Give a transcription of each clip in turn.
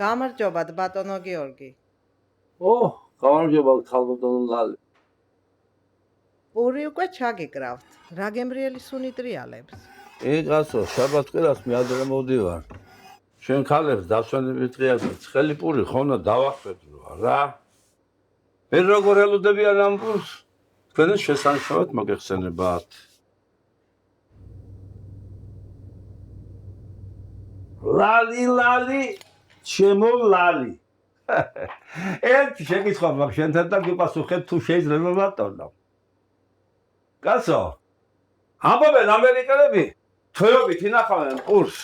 გამარჯობათ ბატონო გიორგი. გამარჯობა ქალბატონო ლალი. პური უკვე ჩაგიკრავთ. რა გემრიელი სუნი ტრიალებს. კაცო, შაბათ-კვირას მე ადრე მოვდივარ. შენ ქალებს დასვენებით ღიაზით, ცხელი პური ხონა დავახსენებო რა. მე როგორ ელოდებიან ამ პურს? თქვენს შესანიშნავად მოგეხსენებათ. ლალი, ჩემო ლალი. ერთი შეკითხვა მაქვს შენთან და გიპასუხებ თუ შეიძლება ბატონო. კაცო, ამბობენ ამერიკელები, თვეობით ინახავენ პურს.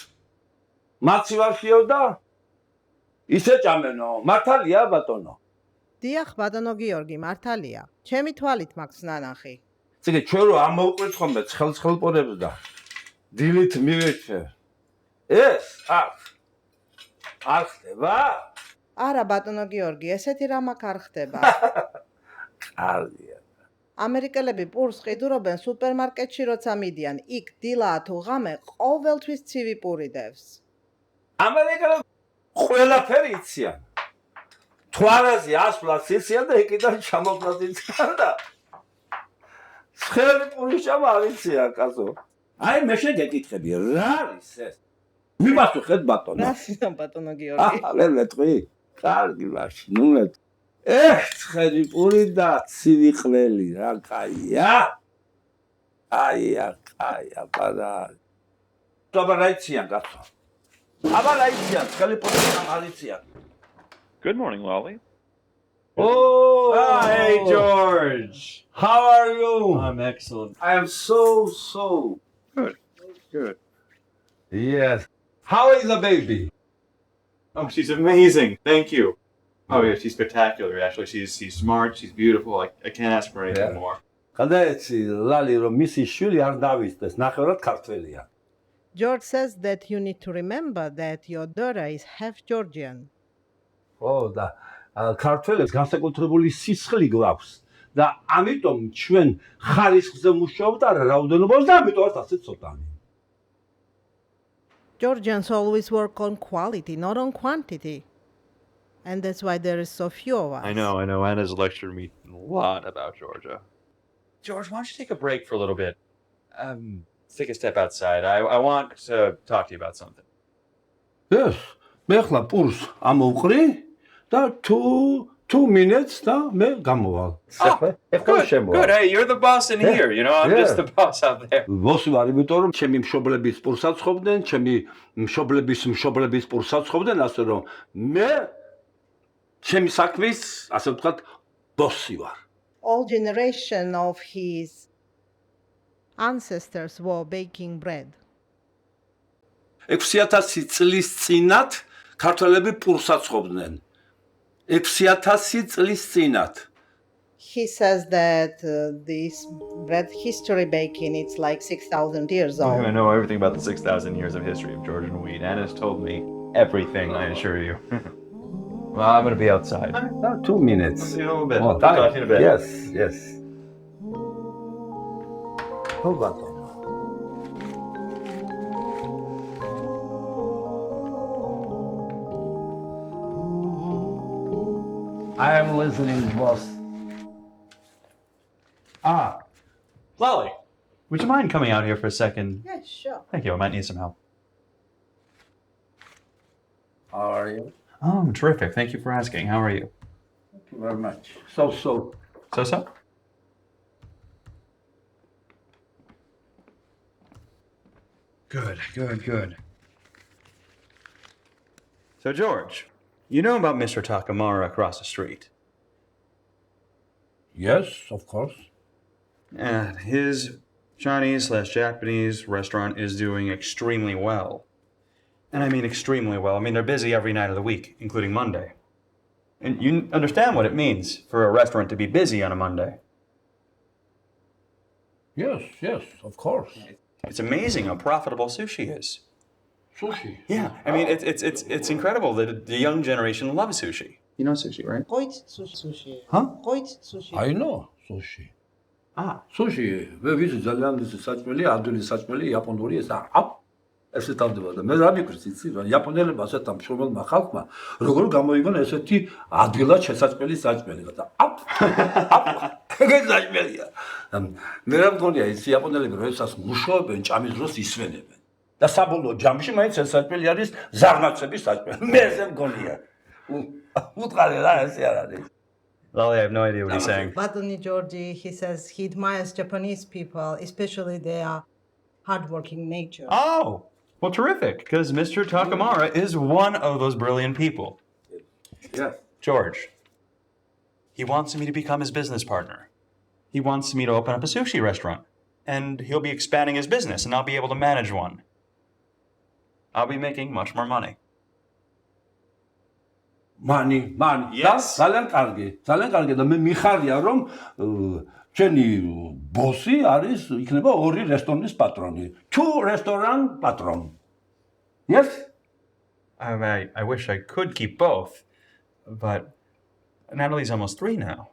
მაცივარშიო და ისე ჭამენო, მართალია ბატონო? დიახ, ბატონო გიორგი, მართალია. ჩემი თვალით მაქვს ნანახი. ციგე ჩვენ რო ამოვყვეთ ხოლმე ცხელ-ცხელპორებს და დილით მივეჩე. ეს არ ხდება? არა, ბატონო გიორგი, ესეთი რამ აქ არ ხდება. კარგია. ამერიკელები პურს ყიდურობენ სუპერმარკეტში როცა მიდიან. იქ დილაა თუ ღამე ყოველთვის ცივი პური დევს. ამერიკელები ყველაფერი იციან. თვალაზე ასვლას იციან და ეკიდან ჩამოვლას იციან და ცხელი პური ჩამა არ იციან, კაცო. აი მე შეგეკითხები, რა არის ეს? მიპასუხეთ ბატონო. რა სიტყვა ბატონო გიორგი? ვერ მეთქვი? კარგი მაშინ, ნუ მეთქვი. ცხელი პური და ცივი ყველი რა კაია. კაია, პარა. აბა რა იციან, კაცო? აბა რა იციან, ცხელი პური არ იციან. Good morning, Lolly. Hey, George. How are you? I'm excellent. I am so. Good. Yes. How is the baby? Oh, she's amazing. Thank you. Oh, yeah, she's spectacular, actually. She's smart, she's beautiful. I can't ask for anything more. გადაეცი ლალი რომ მისი შვილი არ დავისწეს, ნახევრად ქართველია. George says that you need to remember that your daughter is half Georgian. და ქართველებს განსაკუთრებული სისხლი გვაქვს და ამიტომ ჩვენ ხარისხზე მუშაობთ არა რაოდენობას და ამიტომაც ასე ცოტანი. Georgians always work on quality, not on quantity. And that's why there is so few of us. I know. Anna's lectured me a lot about Georgia. George, why don't you take a break for a little bit? Let's take a step outside. I want to talk to you about something. Yes. მე ხლა პურს ამოვყრი და 2 minutes და მე გამოვალ. Good. Hey, you're the boss in here, I'm just the boss out there. ბოსი ვარ, იმიტომ რომ ჩემი მშობლების პურსაც ხოვდნენ, ჩემი მშობლების პურსაც ხოვდნენ, ასე რომ მე ჩემი საქმის, ასე ვთქვათ, ბოსი ვარ. All generation of his ancestors were baking bread. 6000 წლის წინათ ქართველები პურსაც ხოვდნენ. 6000 წლის წინათ. He says that this bread history baking, it's like 6,000 years old. I know everything about the 6,000 years of history of Georgian wheat. Anna's told me everything, I assure you. Well, I'm going to be outside. 2 minutes. See you in a little bit. Oh, Talk to you in a bit. Yes. Hold on. I am listening, boss. Lolly, would you mind coming out here for a second? Yeah, sure. Thank you. I might need some help. How are you? Oh, I'm terrific. Thank you for asking. How are you? Thank you very much. So. So? Good. So, George, you know about Mr. Takamura across the street? Yes, of course. And his Chinese/Japanese restaurant is doing extremely well. And I mean extremely well. I mean, they're busy every night of the week, including Monday. And you understand what it means for a restaurant to be busy on a Monday. Yes, of course. It's amazing how profitable sushi is. Sushi? Yeah, I mean, it's incredible that the young generation loves sushi. You know sushi, right? Sushi. Huh? Sushi. I know sushi. Sushi. მე ვიცი ძალიან ის საჭმელი, ადვილი საჭმელი, იაპონური ეს ესე თავდებოდა. მე რა მიკვრიც იცი რა, იაპონელებმა ასეთ ამშრომელმა ხალხმა როგორ გამოიგონა ესეთი ადგილად შესაძლებელი საჭმელი და ეგეც საჭმელია. მე რა მგონია ის იაპონელები როდესაც მუშაობენ ჭამის დროს ისვენებენ. და საბოლოო ჯამში მაინც ეს საჭმელი არის ზარმაცების საჭმელი. მე ესე მგონია. უთხარი რა ესე არ არის. Lolly, I have no idea what he's saying. Baduni Georgi, he says he admires Japanese people, especially their hardworking nature. Oh, well, terrific, because Mr. Takamura is one of those brilliant people. Yeah. George, he wants me to become his business partner. He wants me to open up a sushi restaurant, and he'll be expanding his business, and I'll be able to manage one. I'll be making much more money. Money. Yes. ძალიან კარგი და მე მიხარია რომ ჩვენი ბოსი არის იქნება ორი რესტორნის პატრონი. Two restaurant patron. Yes? I wish I could keep both, but Natalie's almost 3 now.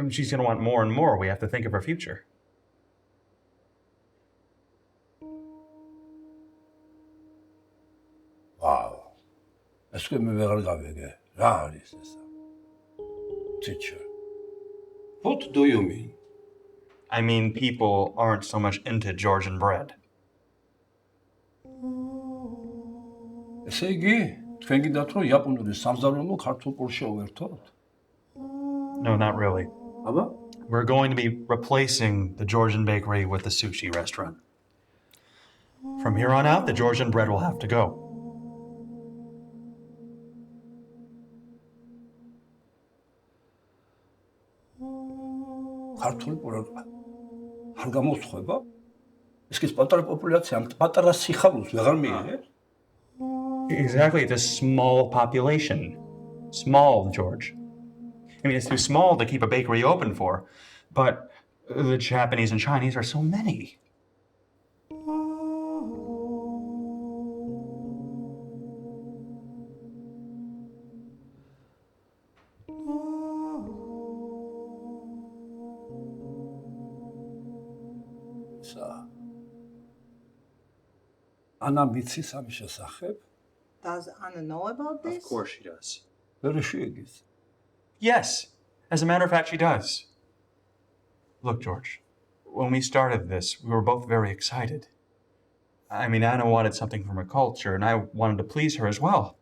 She's going to want more and more. We have to think of her future. Wow. Esque me ვეღარ გავიგე. რა არის ეს? Teacher. What do you mean? I mean, people aren't so much into Georgian bread. ესე იგი, თქვენ გინდათ რომ იაპონური სამზარეულო ქართულ პურში ავერთოთ? No, not really. აბა? We're going to be replacing the Georgian bakery with the sushi restaurant. From here on out, the Georgian bread will have to go. ქართული პურა არ გამოსხება? ეს კი პატარა პოპულაცია, პატარა სიხარულს ვეღარ მიიღებს? Exactly, it's a small population. Small, George. I mean, it's too small to keep a bakery open for, but the Japanese and Chinese are so many. Anna მიცის ამის შესახებ? Does Anna know about this? Of course she does. ვერ შეეგის. Yes, as a matter of fact, she does. Look, George, when we started this, we were both very excited. I mean, Anna wanted something from her culture, and I wanted to please her as well.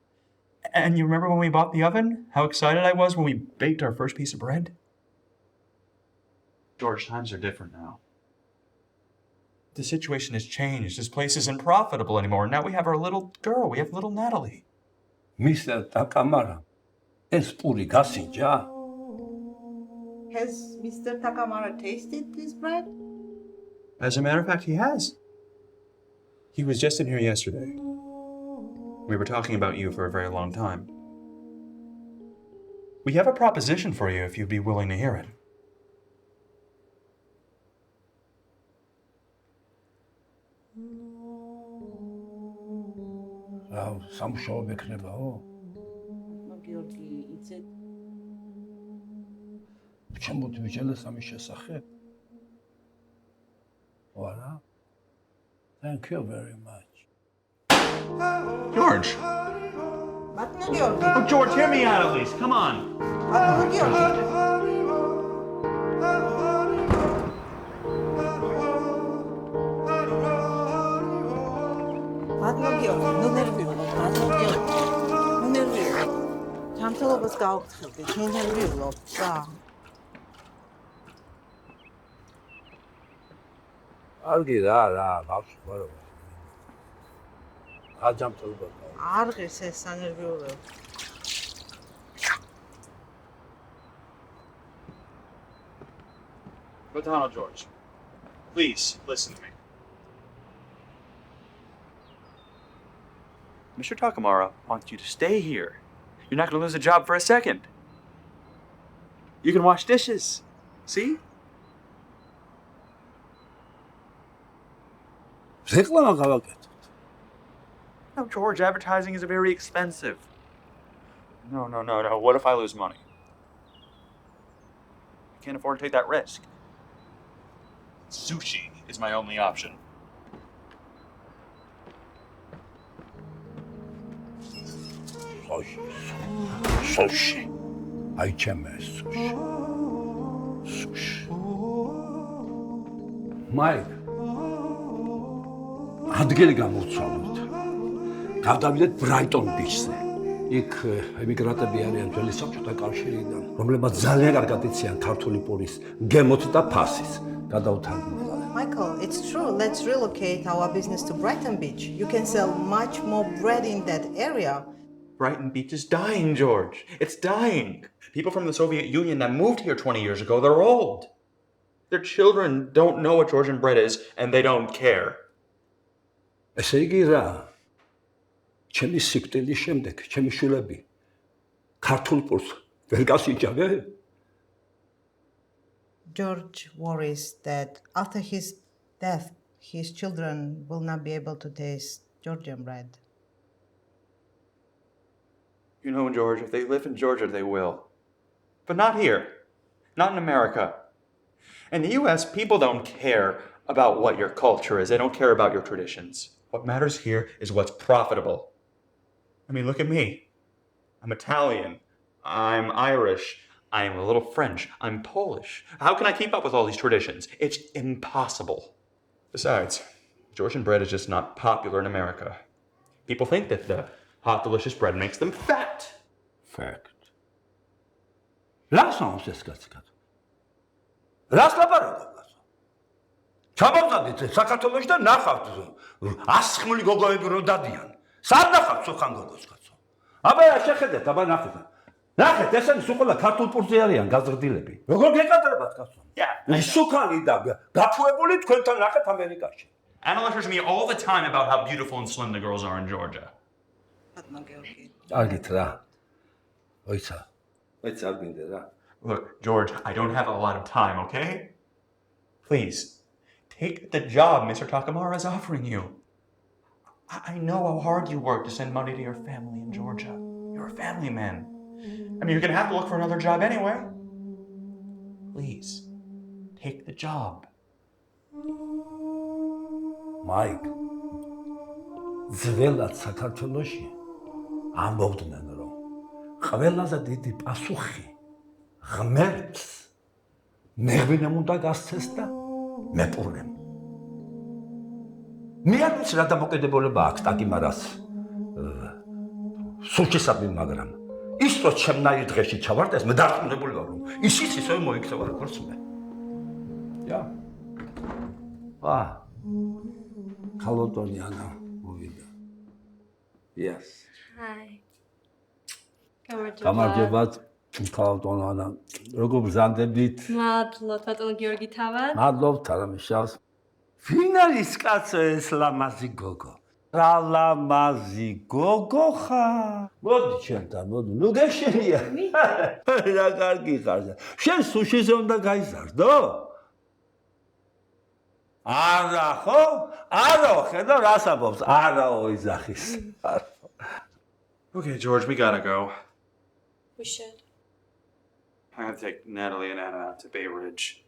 And you remember when we bought the oven? How excited I was when we baked our first piece of bread? George, times are different now. The situation has changed. This place isn't profitable anymore. Now we have our little girl. We have little Natalie. Mr. Takamura, ეს პური გასინჯა? Has Mr. Takamura tasted this bread? As a matter of fact, he has. He was just in here yesterday. We were talking about you for a very long time. We have a proposition for you if you'd be willing to hear it. სამშობლო მექნებაო? Georgi, it's it. ჩემოდი ვიჯელეს ამის შესახებ? Voilà. Thank you very much. George! But no, Georgi. Oh, George, hear me out at least. Come on. But no, Georgi. No nervioso. ჯანმრთელობას გავგრძელდით, ნუ ნერვიულობ რა. კარგი რა, გავსვარო. აჯამთელობა. არ ღირს ეს სანერვიულობ. Madonna, George, please listen to me. Mr. Takamura wants you to stay here. You're not going to lose a job for a second. You can wash dishes. See? რეკლამა გავაკეთოთ. No, George, advertising is very expensive. No. What if I lose money? I can't afford to take that risk. Sushi is my only option. სუში. აი ჩემე სუში. სუში. მაიკლ. ადგილი გამოვცვალოთ. გავდავიდეთ ბრაიტონ ბიჩზე. იქ ემიგრანტები არიან ძველი საბჭოთა კავშირიდან, რომლებმაც ძალიან კარგად იციან ქართული პურის გემოთ და ფასის. გადავთანხმდით. Michael, it's true. Let's relocate our business to Brighton Beach. You can sell much more bread in that area. Brighton Beach is dying, George. It's dying. People from the Soviet Union that moved here 20 years ago, they're old. Their children don't know what Georgian bread is, and they don't care. ესე იგი რა? ჩემი სიკვდილის შემდეგ, ჩემი შვილები ქართულ პურს ვერ გასიჭავენ? George worries that after his death, his children will not be able to taste Georgian bread. You know, George, if they live in Georgia, they will. But not here. Not in America. In the US, people don't care about what your culture is. They don't care about your traditions. What matters here is what's profitable. I mean, look at me. I'm Italian. I'm Irish. I'm a little French. I'm Polish. How can I keep up with all these traditions? It's impossible. Besides, Georgian bread is just not popular in America. People think that the hot, delicious bread makes them fat. Fact. Rās nav es skatījos. Rās labarāgās. ჩამოვწადეთ საქართველოში და ნახავთ 100 ხმული გოგოები რო დადიან. სად ნახავთ სოხან გოგოს კაცო? აბა შეხედეთ, აბა ნახეთ. ნახეთ, ესენი სულ ყველა ქართულ პურზე არიან გაზრდილები. როგორ გეკადრებათ კაცო? სუქანი და გაფუებული თქვენთან ნახეთ ამერიკაში. Anna lectures me all the time about how beautiful and slim the girls are in Georgia. არგით რა. ოიცა. ოიცა არ გინდა რა. Look, George, I don't have a lot of time, okay? Please, take the job Mr. Takamura is offering you. I know how hard you work to send money to your family in Georgia. You're a family man. I mean, you're going to have to look for another job anyway. Please, take the job. Mike, ძველად საქართველოში ამბობდნენ, რომ ყველაზე დიდი პასუხი ღმერთს მეღვინემ უნდა გასცეს და მეპურემ. მე არ ვიცი რა დამოკიდებულება აქვს ტაკიმარას სულჩისადმი, მაგრამ ის რო ჩემნაირ დღეში ჩავარდეს, მე დარწმუნებული ვარ, რომ ისიც ისევე მოიქცევა როგორც მე. Ja. ქალბატონი ანა მოვიდა. Yes. Hi. გამარჯობათ, ქალბატონი ანა. როგორ ბრძანდებით? მადლობთ, ბატონო გიორგი თავად. მადლობთ, არამიშავს. ვინ არის კაცო ეს ლამაზი გოგო? რა ლამაზი გოგო ხარ? მოდი ჩემთან, მოდი. ნუ გეშენია. რა კარგი ხარ. შენ სუშიზე უნდა გაიზარდო? არა ხო? არა, ხედა რას ამბობს? არაო იზახის. Okay, George, we gotta go. We should. I have to take Natalie and Anna out to Bay Ridge.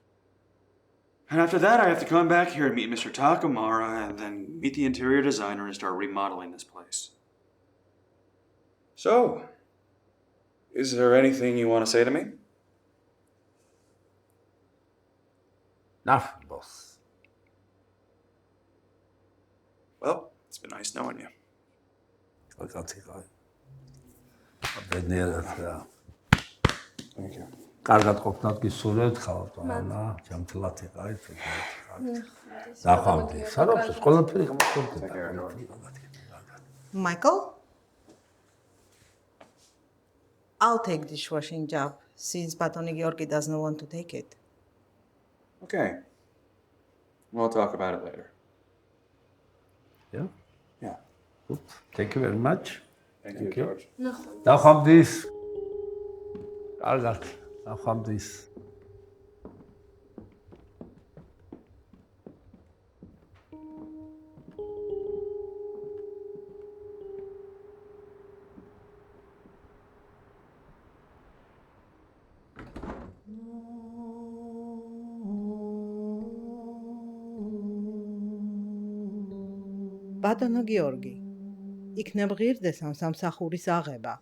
And after that, I have to come back here and meet Mr. Takamura and then meet the interior designer and start remodeling this place. So, is there anything you want to say to me? Nothing, boss. Well, it's been nice knowing you. I can't take it. I've been there. Thank you. კარგად ყოფნად გისურვებთ ხალხთანა, ჯამთლად იყავით. დახავდი. სანობს ყველაფერი გამოსწორდება. Michael? I'll take the dishwashing job since Batoni Georgi doesn't want to take it. Okay. We'll talk about it later. Yeah? Yeah. Good. Thank you very much. Thank you, George. დახავდის. კარგად. დახავდის. ბატონო გიორგი, იქნებ ღირდეს ამ სამსახურის აღება.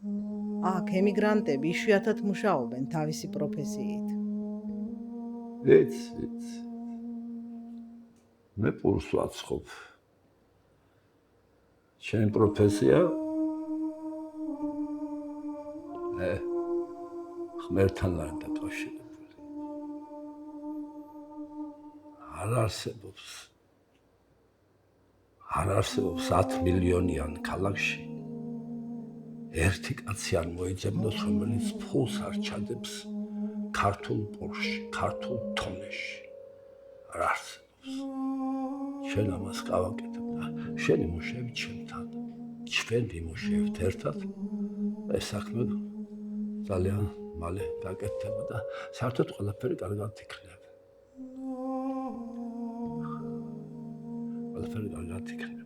აქ ემიგრანტები იშვიათად მუშაობენ თავისი პროფესიით. ვიცი. მე პურს ვაცხობ. შენ პროფესია? ხმერთან არ დაკავშირებული. არ არსებობს 10 მილიონიან ქალაქში ერთი კაცი არ მოიძებნოს, რომელიც ფულს არ ჩადებს ქართულ პურში, ქართულ თონეში. არ არსებობს. შენ ამას გავაკეთებ და შენ იმუშავე ჩემთან. ჩვენ ვიმუშავებთ ერთად. ეს საქმე ძალიან მალე გაკეთდება და საერთოდ ყველაფერი კარგად იქნება. ყველაფერი კარგად იქნება.